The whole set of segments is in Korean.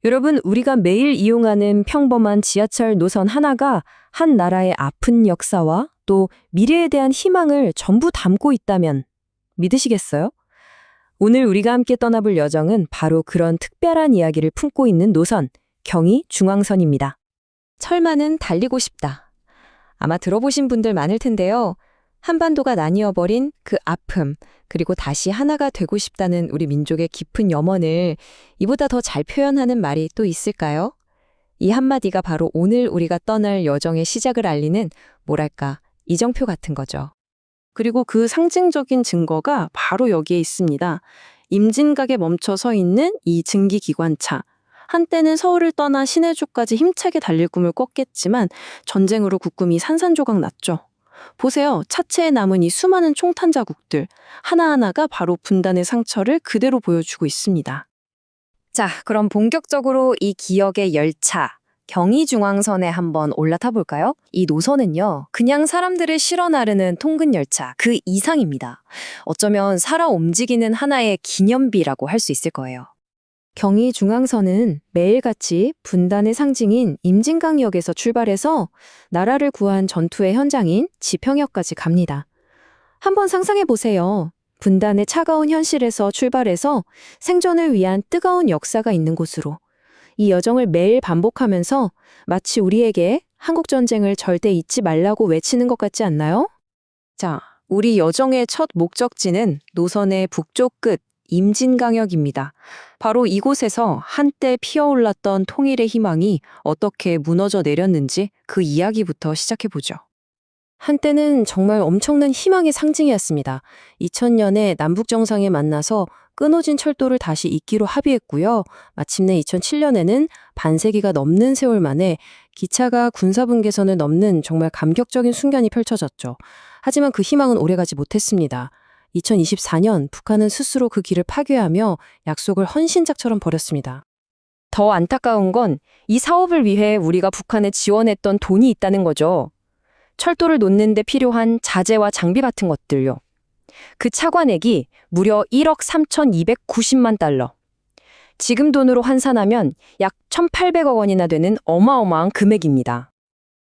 여러분, 우리가 매일 이용하는 평범한 지하철 노선 하나가 한 나라의 아픈 역사와 또 미래에 대한 희망을 전부 담고 있다면 믿으시겠어요? 오늘 우리가 함께 떠나볼 여정은 바로 그런 특별한 이야기를 품고 있는 노선, 경의중앙선입니다. 철마는 달리고 싶다. 아마 들어보신 분들 많을 텐데요. 한반도가 나뉘어버린 그 아픔, 그리고 다시 하나가 되고 싶다는 우리 민족의 깊은 염원을 이보다 더 잘 표현하는 말이 또 있을까요? 이 한마디가 바로 오늘 우리가 떠날 여정의 시작을 알리는 뭐랄까, 이정표 같은 거죠. 그리고 그 상징적인 증거가 바로 여기에 있습니다. 임진각에 멈춰 서 있는 이 증기기관차. 한때는 서울을 떠나 신의 쪽까지 힘차게 달릴 꿈을 꿨겠지만 전쟁으로 국금이 산산조각 났죠. 보세요. 차체에 남은 이 수많은 총탄 자국들. 하나하나가 바로 분단의 상처를 그대로 보여주고 있습니다. 자, 그럼 본격적으로 이 기억의 열차, 경의중앙선에 한번 올라타 볼까요? 이 노선은요, 그냥 사람들을 실어 나르는 통근 열차 그 이상입니다. 어쩌면 살아 움직이는 하나의 기념비라고 할 수 있을 거예요. 경의중앙선은 매일같이 분단의 상징인 임진강역에서 출발해서 나라를 구한 전투의 현장인 지평역까지 갑니다. 한번 상상해 보세요. 분단의 차가운 현실에서 출발해서 생존을 위한 뜨거운 역사가 있는 곳으로. 이 여정을 매일 반복하면서 마치 우리에게 한국전쟁을 절대 잊지 말라고 외치는 것 같지 않나요? 자, 우리 여정의 첫 목적지는 노선의 북쪽 끝 임진강역입니다. 바로 이곳에서 한때 피어올랐던 통일의 희망이 어떻게 무너져 내렸는지 그 이야기부터 시작해보죠. 한때는 정말 엄청난 희망의 상징이었습니다. 2000년에 남북정상에 만나서 끊어진 철도를 다시 잇기로 합의했고요. 마침내 2007년에는 반세기가 넘는 세월 만에 기차가 군사분계선을 넘는 정말 감격적인 순간이 펼쳐졌죠. 하지만 그 희망은 오래가지 못했습니다. 2024년 북한은 스스로 그 길을 파괴하며 약속을 헌신작처럼 버렸습니다. 더 안타까운 건 이 사업을 위해 우리가 북한에 지원했던 돈이 있다는 거죠. 철도를 놓는 데 필요한 자재와 장비 같은 것들요. 그 차관액이 무려 1억 3,290만 달러. 지금 돈으로 환산하면 약 1,800억 원이나 되는 어마어마한 금액입니다.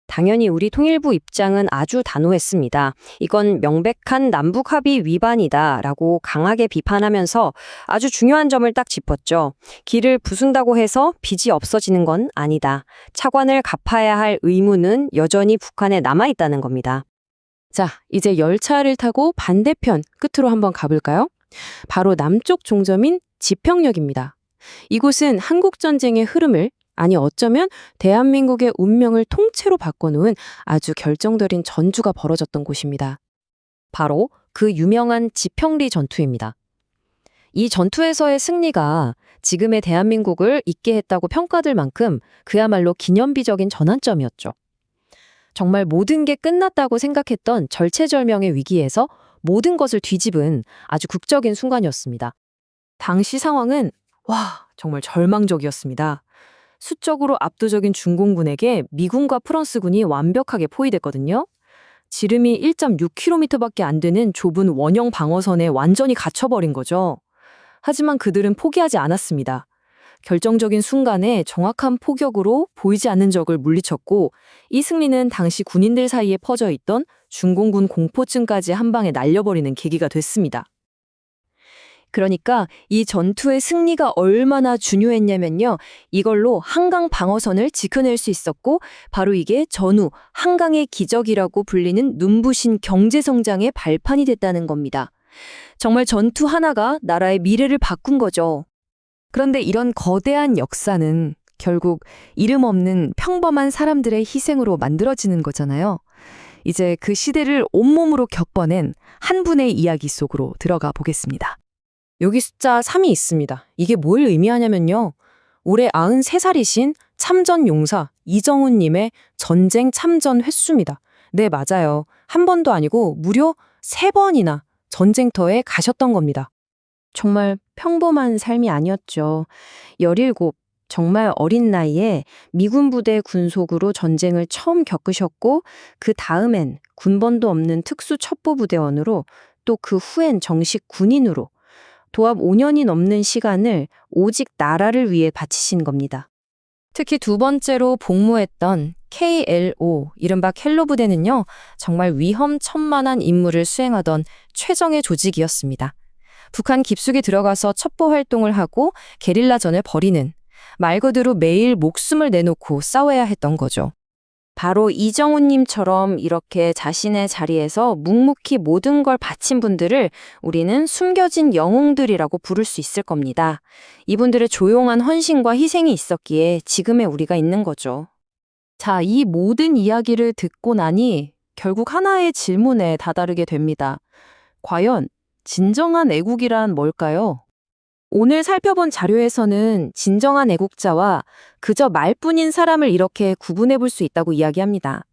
당연히 우리 통일부 입장은 아주 단호했습니다. 이건 명백한 남북합의 위반이다라고 강하게 비판하면서 아주 중요한 점을 딱 짚었죠. 길을 부순다고 해서 빚이 없어지는 건 아니다. 차관을 갚아야 할 의무는 여전히 북한에 남아있다는 겁니다. 자, 이제 열차를 타고 반대편 끝으로 한번 가볼까요? 바로 남쪽 종점인 지평역입니다. 이곳은 한국전쟁의 흐름을 아니 어쩌면 대한민국의 운명을 통째로 바꿔놓은 아주 결정적인 전투가 벌어졌던 곳입니다. 바로 그 유명한 지평리 전투입니다. 이 전투에서의 승리가 지금의 대한민국을 있게 했다고 평가될 만큼 그야말로 기념비적인 전환점이었죠. 정말 모든 게 끝났다고 생각했던 절체절명의 위기에서 모든 것을 뒤집은 아주 극적인 순간이었습니다. 당시 상황은 정말 절망적이었습니다. 수적으로 압도적인 중공군에게 미군과 프랑스군이 완벽하게 포위됐거든요. 지름이 1.6km밖에 안 되는 좁은 원형 방어선에 완전히 갇혀버린 거죠. 하지만 그들은 포기하지 않았습니다. 결정적인 순간에 정확한 포격으로 보이지 않는 적을 물리쳤고 이 승리는 당시 군인들 사이에 퍼져 있던 중공군 공포증까지 한 방에 날려버리는 계기가 됐습니다. 그러니까 이 전투의 승리가 얼마나 중요했냐면요. 이걸로 한강 방어선을 지켜낼 수 있었고 바로 이게 전후 한강의 기적이라고 불리는 눈부신 경제성장의 발판이 됐다는 겁니다. 정말 전투 하나가 나라의 미래를 바꾼 거죠. 그런데 이런 거대한 역사는 결국 이름 없는 평범한 사람들의 희생으로 만들어지는 거잖아요. 이제 그 시대를 온몸으로 겪어낸 한 분의 이야기 속으로 들어가 보겠습니다. 여기 숫자 3이 있습니다. 이게 뭘 의미하냐면요. 올해 93살이신 참전용사 이정훈님의 전쟁 참전 횟수입니다. 네, 맞아요. 한 번도 아니고 무려 3번이나 전쟁터에 가셨던 겁니다. 정말 평범한 삶이 아니었죠. 17, 정말 어린 나이에 미군 부대 군속으로 전쟁을 처음 겪으셨고 그 다음엔 군번도 없는 특수 첩보부대원으로 또 그 후엔 정식 군인으로 도합 5년이 넘는 시간을 오직 나라를 위해 바치신 겁니다. 특히 두 번째로 복무했던 KLO, 이른바 켈로 부대는요, 정말 위험천만한 임무를 수행하던 최정예 조직이었습니다. 북한 깊숙이 들어가서 첩보 활동을 하고 게릴라전을 벌이는, 말 그대로 매일 목숨을 내놓고 싸워야 했던 거죠. 바로 이정훈님처럼 이렇게 자신의 자리에서 묵묵히 모든 걸 바친 분들을 우리는 숨겨진 영웅들이라고 부를 수 있을 겁니다. 이분들의 조용한 헌신과 희생이 있었기에 지금의 우리가 있는 거죠. 자, 이 모든 이야기를 듣고 나니 결국 하나의 질문에 다다르게 됩니다. 과연 진정한 애국이란 뭘까요? 오늘 살펴본 자료에서는 진정한 애국자와 그저 말뿐인 사람을 이렇게 구분해 볼 수 있다고 이야기합니다.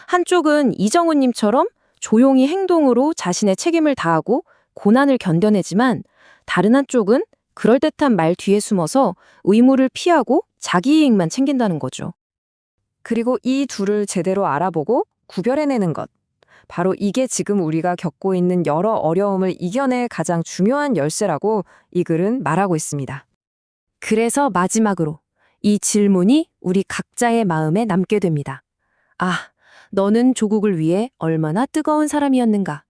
한쪽은 이정훈님처럼 조용히 행동으로 자신의 책임을 다하고 고난을 견뎌내지만, 다른 한쪽은 그럴듯한 말 뒤에 숨어서 의무를 피하고 자기 이익만 챙긴다는 거죠. 그리고 이 둘을 제대로 알아보고 구별해내는 것. 바로 이게 지금 우리가 겪고 있는 여러 어려움을 이겨낼 가장 중요한 열쇠라고 이 글은 말하고 있습니다. 그래서 마지막으로 이 질문이 우리 각자의 마음에 남게 됩니다. 아, 너는 조국을 위해 얼마나 뜨거운 사람이었는가?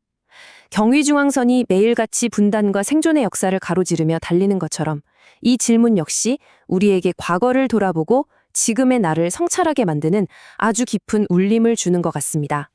경위중앙선이 매일같이 분단과 생존의 역사를 가로지르며 달리는 것처럼 이 질문 역시 우리에게 과거를 돌아보고 지금의 나를 성찰하게 만드는 아주 깊은 울림을 주는 것 같습니다.